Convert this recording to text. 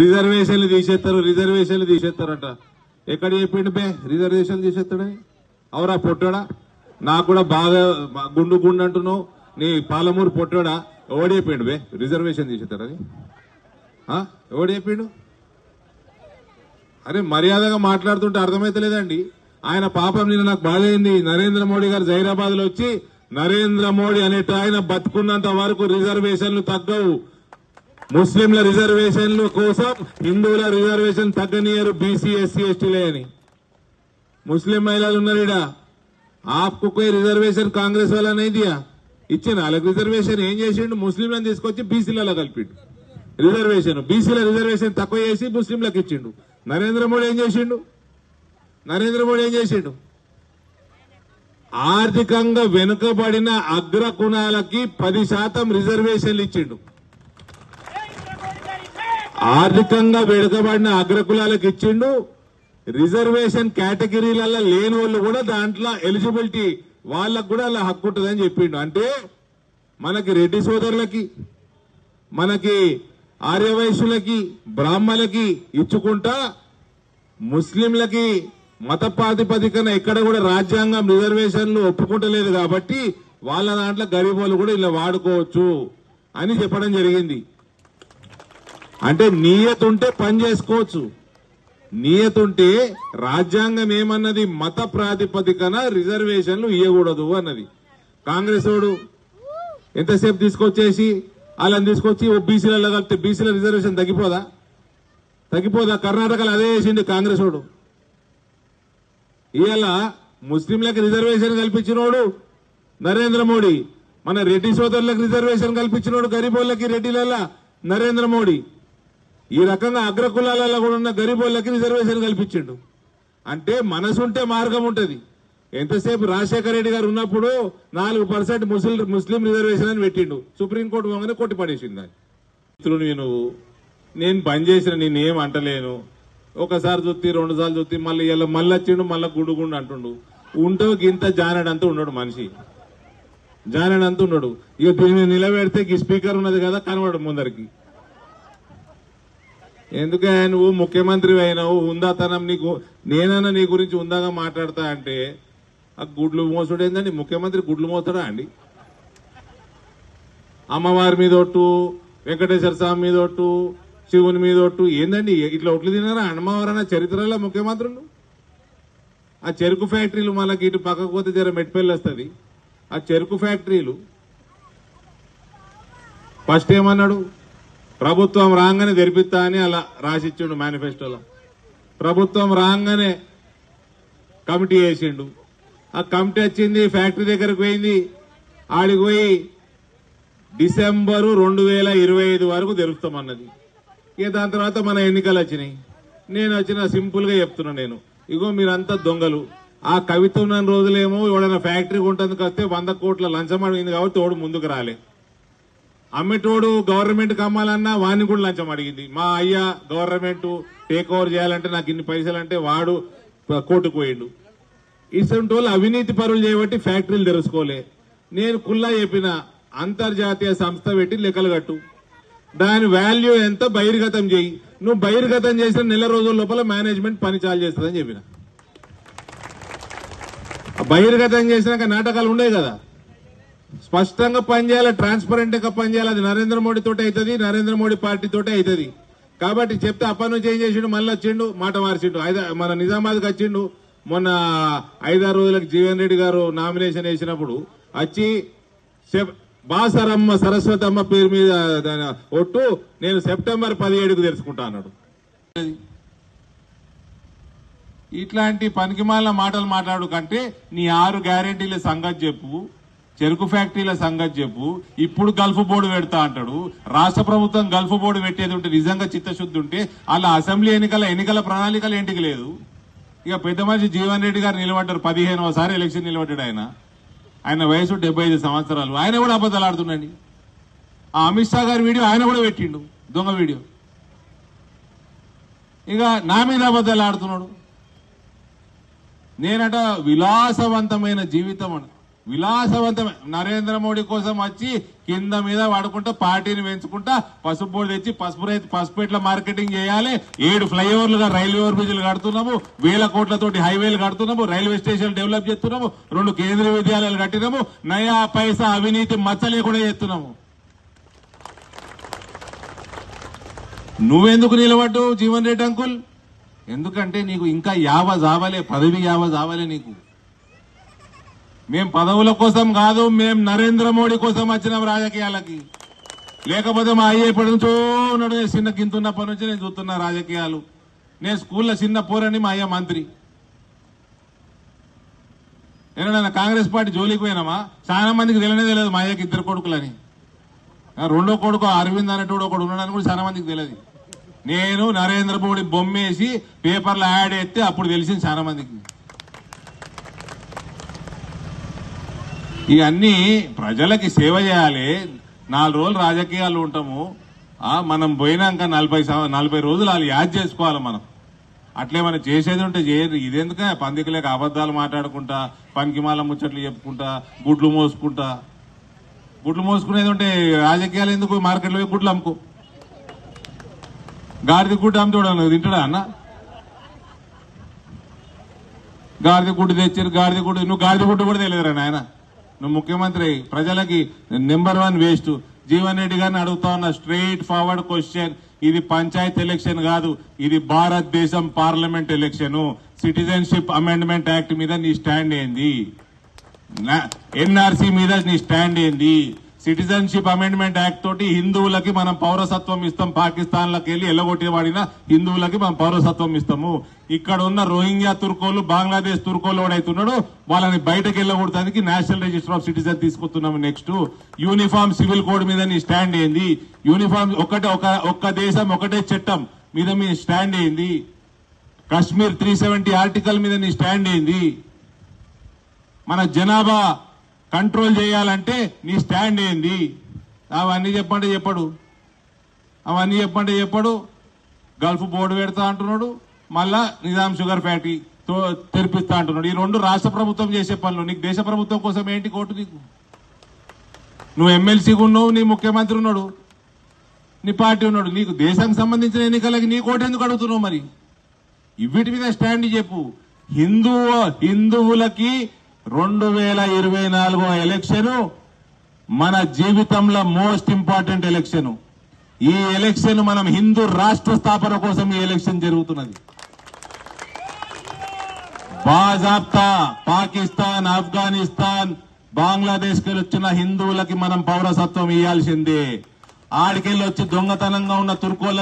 రిజర్వేషన్లు తీసేస్తారట. ఎక్కడ చెప్పిండు బే రిజర్వేషన్లు తీసేస్తాడని? అవరా పొట్టాడా? నాకు కూడా బాగా గుండు అంటున్నావు, నీ పాలమూరు పొట్టాడా? ఎవడు చెప్పిండు బే రిజర్వేషన్ తీసేస్తాడని? ఎవడు చెప్పిండు? అరే మర్యాదగా మాట్లాడుతుంటే అర్థమైతలేదండి. ఆయన పాపం నిన్న నాకు బాధైంది. నరేంద్ర మోడీ గారు జైరాబాద్ లో వచ్చి, నరేంద్ర మోడీ అనేట ఆయన బతుకున్నంత వరకు రిజర్వేషన్లు తగ్గవు, ముస్లింల రిజర్వేషన్ల కోసం హిందువుల రిజర్వేషన్ తగ్గనీయరు బీసీ ఎస్సీ ఎస్టీలే అని. ముస్లిం మహిళలు ఉన్నారు, आपको कोई रिजर्वेशन कांग्रेस वाला नहीं दिया, ఇచ్చిన వాళ్ళకి రిజర్వేషన్ ఏం చేసిండు? ముస్లింలను తీసుకొచ్చి బీసీలలో కలిపిండు. రిజర్వేషన్ బీసీల రిజర్వేషన్ తక్కువ చేసి ముస్లింలకు ఇచ్చిండు. నరేంద్ర మోడీ ఏం చేసిండు? ఆర్థికంగా వెనుకబడిన అగ్రకుణాలకి 10% రిజర్వేషన్లు ఇచ్చిండు. ఆర్థికంగా వెనుకబడిన అగ్రకులాలకు ఇచ్చిండు. రిజర్వేషన్ కేటగిరీలలో లేని వాళ్ళు కూడా దాంట్లో ఎలిజిబిలిటీ వాళ్ళకు కూడా అలా హక్కు ఉంటుందని చెప్పిండు. అంటే మనకి రెడ్డి సోదరులకి, మనకి ఆర్యవైశ్యులకి, బ్రాహ్మణులకి ఇచ్చుకుంటా ముస్లింలకి మత ప్రాతిపదికన ఎక్కడ కూడా రాజ్యాంగం రిజర్వేషన్లు ఒప్పుకుంటలేదు కాబట్టి వాళ్ళ దాంట్లో గరీబ్ వాళ్ళు కూడా ఇలా వాడుకోవచ్చు అని చెప్పడం జరిగింది. అంటే నియత ఉంటే పని చేసుకోవచ్చు. నియత ఉంటే రాజ్యాంగం ఏమన్నది? మత ప్రాతిపదికన రిజర్వేషన్లు ఇవ్వకూడదు అన్నది. కాంగ్రెస్ వాడు ఎంతసేపు తీసుకొచ్చేసి వాళ్ళని తీసుకొచ్చి బీసీలలో కలిపితే బీసీల రిజర్వేషన్ తగ్గిపోదా? కర్ణాటకలో అదే చేసిండు కాంగ్రెస్ వాడు. ఇవాళ ముస్లింలకు రిజర్వేషన్ కల్పించినోడు నరేంద్ర మోడీ, మన రెడ్డి సోదరులకు రిజర్వేషన్ కల్పించినోడు గరీబోళ్ళకి రెడ్డిలలో నరేంద్ర మోడీ. ఈ రకంగా అగ్రకులాలలో కూడా ఉన్న గరీబోళ్ళకి రిజర్వేషన్ కల్పించిండు. అంటే మనసుంటే మార్గం ఉంటది. ఎంతసేపు రాజశేఖర రెడ్డి గారు ఉన్నప్పుడు 4% ముస్లిం రిజర్వేషన్ అని పెట్టిండు. సుప్రీంకోర్టు పోగానే కొట్టి పడేసింది దాన్ని. నేను బంద్ చేసిన, నేనేం అంటలేను. ఒకసారి చూస్తే 2 సార్లు చూస్తే మళ్ళీ వచ్చిండు, మళ్ళీ గుండు అంటుండు. ఉంటో గింత జానడంతా ఉన్నాడు మనిషి, జానడంతా ఉన్నాడు. ఇక దీన్ని నిలబెడితే ఈ స్పీకర్ ఉన్నది కదా కనబడు ముందరికి. ఎందుకే నువ్వు ముఖ్యమంత్రి అయినావు, ఉందాతనం నీకు, నేనన్నా నీ గురించి ఉందాగా మాట్లాడతా అంటే ఆ గుడ్లు మోసుడు ఏందండి? ముఖ్యమంత్రి గుడ్లు మోస్తాడా అండి? అమ్మవారి మీద ఒట్టు, వెంకటేశ్వర స్వామి మీద ఒట్టు, శివుని మీద ఒట్టు ఏందండి? ఇట్లా ఒట్లు తినారా అమ్మవారన్న చరిత్రలో ముఖ్యమంత్రులు? ఆ చెరుకు ఫ్యాక్టరీలు మనకి ఇటు పక్కకు పోతే జర మెట్పల్లి వస్తుంది. ఆ చెరుకు ఫ్యాక్టరీలు ఫస్ట్ ఏమన్నాడు? ప్రభుత్వం రాగానే తెరిపిస్తా అని అలా రాసిచ్చిండు మేనిఫెస్టోలో. ప్రభుత్వం రాగానే కమిటీ వేసిండు. ఆ కమిటీ వచ్చింది, ఫ్యాక్టరీ దగ్గరకు పోయింది. ఆడికి పోయి డిసెంబరు 2025 వరకు తెరుస్తామన్నది. ఇక దాని తర్వాత మన ఎన్నికలు వచ్చినాయి. నేను వచ్చిన సింపుల్ గా చెప్తున్నా, నేను ఇగో మీరంతా దొంగలు. ఆ కవిత ఉన్న రోజులేమో ఎవడైనా ఫ్యాక్టరీ కొంటందుకు వస్తే 100 కోట్ల లంచం అడిగింది కాబట్టి తోడు ముందుకు రాలే. అమ్మేటోడు గవర్నమెంట్కి అమ్మాలన్నా వాడిని కూడా లంచం అడిగింది. మా అయ్య గవర్నమెంట్ టేక్ ఓవర్ చేయాలంటే నాకు ఇన్ని పైసలు అంటే వాడు కోర్టుకు పోయిండు. ఇటువంటి వాళ్ళు అవినీతి పరులు చేయబట్టి ఫ్యాక్టరీలు తెరుచుకోలే. నేను కుల్లా చెప్పిన అంతర్జాతీయ సంస్థ పెట్టి లెక్కలు కట్టు, దాని వాల్యూ ఎంత బహిర్గతం చేయి. నువ్వు బహిర్గతం చేసిన నెల రోజుల లోపల మేనేజ్మెంట్ పని చాలు చేస్తుందని చెప్పిన. బహిర్గతం చేసినాక నాటకాలు ఉండే కదా. స్పష్టంగా పనిచేయాలి, ట్రాన్స్పరెంట్ గా పనిచేయాలి. అది నరేంద్ర మోడీ తోటే అవుతుంది, నరేంద్ర మోడీ పార్టీ తోటే అవుతుంది. కాబట్టి చెప్తే అప్పటి నుంచి ఏం చేసిండు? మళ్ళీ వచ్చిండు, మాట మార్చిండు. మన నిజామాబాద్కి వచ్చిండు. మొన్న 5-6 రోజులకు జీవన్ రెడ్డి గారు నామినేషన్ వేసినప్పుడు వచ్చి బాసరమ్మ సరస్వతమ్మ పేరు మీద ఒట్టు నేను సెప్టెంబర్ 17కు తెరుచుకుంటా అన్నాడు. ఇట్లాంటి పనికిమాలిన మాటలు మాట్లాడు కంటే నీ 6 గ్యారెంటీల సంగతి చెప్పు, చెరుకు ఫ్యాక్టరీల సంగతి చెప్పు. ఇప్పుడు గల్ఫ్ బోర్డు పెడతా అంటాడు. రాష్ట్ర ప్రభుత్వం గల్ఫ్ బోర్డు పెట్టేది ఉంటే, నిజంగా చిత్తశుద్ధి ఉంటే అలా అసెంబ్లీ ఎన్నికల ప్రణాళికలు ఏంటికి లేదు. ఇక పెద్ద మనిషి జీవన్ రెడ్డి గారు నిలబడ్డారు, 15వసారి ఎలక్షన్ నిలబడ్డాడు. ఆయన వయసు 75 సంవత్సరాలు. ఆయన కూడా అబద్ధాలు ఆడుతున్నాడు. ఆ అమిత్ షా గారి వీడియో ఆయన కూడా పెట్టిండు, దొంగ వీడియో. ఇక నా మీద అబద్ధాలు ఆడుతున్నాడు. నేనట విలాసవంతమైన జీవితం, విలాసవంతమైన నరేంద్ర మోడీ కోసం వచ్చి కింద మీద వాడుకుంటా పార్టీని పెంచుకుంటా పసుపు బోర్డు తెచ్చి పసుపేట్ల మార్కెటింగ్ చేయాలి. 7 ఫ్లైఓవర్లుగా రైల్వే ఓవర్ బ్రిడ్జ్లు కడుతున్నాము, 1000 కోట్లతోటి హైవేలు కడుతున్నాము, రైల్వే స్టేషన్లు డెవలప్ చేస్తున్నాము, 2 కేంద్రీయ విద్యాలయాలు కట్టినాము, నయా పైసా అవినీతి మచ్చ లేకుండా చేస్తున్నాము. నువ్వెందుకు నిలబడ్డు జీవన్ రెడ్డి అంకుల్? ఎందుకంటే నీకు ఇంకా యావ జావలే, పదవి యావ జావలే నీకు. మేం పదవుల కోసం కాదు, మేం నరేంద్ర మోడీ కోసం వచ్చినాం రాజకీయాలకి. లేకపోతే మా అయ్య ఎప్పటి నుంచో ఉన్నాడు, చిన్న గింతున్నప్పటి నుంచి నేను చూస్తున్నా రాజకీయాలు. నేను స్కూల్లో చిన్న పోరని, మా అయ్య మంత్రి. నేను కాంగ్రెస్ పార్టీ జోలికి పోయినామా? చాలా మందికి తెలియదు మా అయ్యకి 2 కొడుకులని. రెండో కొడుకు అరవింద్ అనేటోడు ఒకడు ఉన్నాడని కూడా చాలా మందికి తెలియదు. నేను నరేంద్ర మోడీ బొమ్మేసి పేపర్లో యాడ్ ఎత్తే అప్పుడు తెలిసింది చాలా మందికి. ఇవన్నీ ప్రజలకి సేవ చేయాలి. 4 రోజులు రాజకీయాలు ఉంటాము, మనం పోయినాక 40 రోజులు వాళ్ళు యాద్ చేసుకోవాలి. మనం అట్లే మనం చేసేది ఉంటే చేయరు. ఇదెందుక పందికలేక అబద్దాలు మాట్లాడుకుంటా, పనికిమాల ముచ్చట్లు చెప్పుకుంటా, గుడ్లు మోసుకునేది ఉంటే రాజకీయాలు ఎందుకు? మార్కెట్లో పోయి గుడ్లు అమ్ముకో. గాడిద గుడ్డు అమ్ముతాడు, తింటాడా అన్న? గాడిద గుడ్డు తెచ్చారు, గాడిద గుడ్డు. నువ్వు గాడిద గుడ్డు కూడా తెలియదురా నాయన. నువ్వు ముఖ్యమంత్రి, ప్రజలకి నెంబర్ 1 వేస్ట్. జీవన్ రెడ్డి గారిని అడుగుతా ఉన్న స్ట్రైట్ ఫార్వర్డ్ క్వశ్చన్. ఇది పంచాయత్ ఎలక్షన్ కాదు, ఇది భారతదేశం parliament election. Citizenship amendment act మీద నీ స్టాండ్ ఏంది? ఎన్ఆర్సీ మీద నీ స్టాండ్ ఏంది? సిటిజన్షిప్ అమెండ్మెంట్ యాక్ట్ తోటి హిందువులకి మనం పౌరసత్వం ఇస్తాం. పాకిస్తాన్ లోకి వెళ్లి ఎల్లగొట్టి వాడిన హిందువులకి మనం పౌరసత్వం ఇస్తాము. ఇక్కడ ఉన్న రోహింగ్యా తుర్కోలు, బంగ్లాదేశ్ తుర్కోలు ఎవడైతున్నాడో వాళ్ళని బయటకు వెళ్ళగొడటానికి నేషనల్ రిజిస్టర్ ఆఫ్ సిటిజన్ తీసుకొస్తున్నాము. నెక్స్ట్ యూనిఫామ్ సివిల్ కోడ్ మీద నీ స్టాండ్ ఏంది? యూనిఫామ్ ఒక్క దేశం ఒకటే చట్టం మీద మీ స్టాండ్ ఏంది? కశ్మీర్ 370 ఆర్టికల్ మీద నీ స్టాండ్ ఏంది? మన జనాభా కంట్రోల్ చేయాలంటే నీ స్టాండ్ ఏంది? అవన్నీ చెప్పండి చెప్పడు. గల్ఫ్ బోర్డు పెడతా అంటున్నాడు, మళ్ళా నిజాం షుగర్ ఫ్యాక్టరీ తెరిపిస్తా అంటున్నాడు. ఈ 2 రాష్ట్ర ప్రభుత్వం చేసే పనులు. నీకు దేశ ప్రభుత్వం కోసం ఏంటి కోర్టు? నీకు నువ్వు ఎమ్మెల్సీగా ఉన్నావు, నీ ముఖ్యమంత్రి ఉన్నాడు, నీ పార్టీ ఉన్నాడు. నీకు దేశానికి సంబంధించిన ఎన్నికలకి నీ కోర్టు ఎందుకు అడుగుతున్నావు? మరి వీటి మీద స్టాండ్ చెప్పు. హిందువులకి 2024 ఎలక్షన్ మన జీవితంలో మోస్ట్ ఇంపార్టెంట్ ఎలక్షన్. ఈ ఎలక్షన్ మనం హిందూ రాష్ట్ర స్థాపన కోసం ఈ ఎలక్షన్ జరుగుతున్నది. బాజాబ్తా పాకిస్తాన్, ఆఫ్ఘనిస్తాన్, బంగ్లాదేశ్ కి వచ్చిన హిందువులకి మనం పౌరసత్వం ఇవ్వాల్సిందే. ఆడికెళ్ళి వచ్చి దొంగతనంగా ఉన్న తుర్కోల